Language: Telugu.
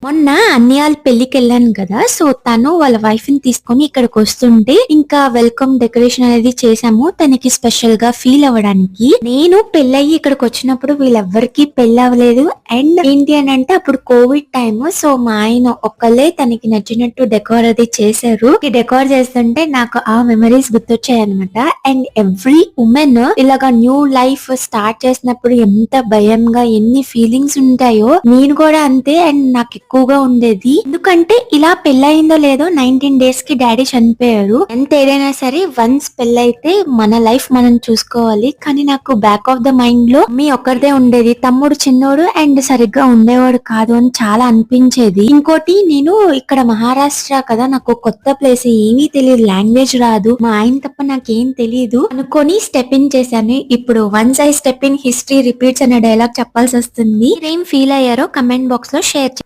మొన్న అన్నయ్య వాళ్ళ పెళ్లికి వెళ్ళాను కదా, సో తను వాళ్ళ వైఫ్ ని తీసుకొని ఇక్కడికి వస్తుంటే ఇంకా వెల్కమ్ డెకరేషన్ అనేది చేసాము తనకి స్పెషల్ గా ఫీల్ అవ్వడానికి. నేను పెళ్ళయి ఇక్కడికి వచ్చినప్పుడు వీళ్ళెవ్వరికి పెళ్లి అవ్వలేదు. అండ్ ఏంటి అని అంటే అప్పుడు కోవిడ్ టైమ్, సో మా ఆయన ఒక్కళ్ళే తనకి నచ్చినట్టు డెకోర్ అది చేశారు. ఈ డెకోర్ చేస్తుంటే నాకు ఆ మెమరీస్ గుర్తొచ్చాయి అనమాట. అండ్ ఎవ్రీ ఉమెన్ ఇలాగా న్యూ లైఫ్ స్టార్ట్ చేసినప్పుడు ఎంత భయంగా ఎన్ని ఫీలింగ్స్ ఉంటాయో నేను కూడా అంతే. అండ్ నాకు ఎక్కువగా ఉండేది, ఎందుకంటే ఇలా పెళ్ళయిందో లేదో 19 days కి డాడీ చనిపోయారు. ఎంత ఏదైనా సరే వన్స్ పెళ్ళైతే మన లైఫ్ మనం చూసుకోవాలి. కానీ నాకు బ్యాక్ ఆఫ్ ద మైండ్ లో మీ ఒక్కరిదే ఉండేది, తమ్ముడు చిన్నోడు అండ్ సరిగ్గా ఉండేవాడు కాదు అని చాలా అనిపించేది. ఇంకోటి నేను ఇక్కడ మహారాష్ట్ర కదా, నాకు కొత్త ప్లేస్, ఏమీ తెలియదు, లాంగ్వేజ్ రాదు, మా ఆయన తప్ప నాకేం తెలియదు అనుకొని స్టెప్ ఇన్ చేశాను. ఇప్పుడు once I step in history repeats అనే డైలాగ్ చెప్పాల్సి వస్తుంది. మీరేం ఫీల్ అయ్యారో కమెంట్ బాక్స్ లో షేర్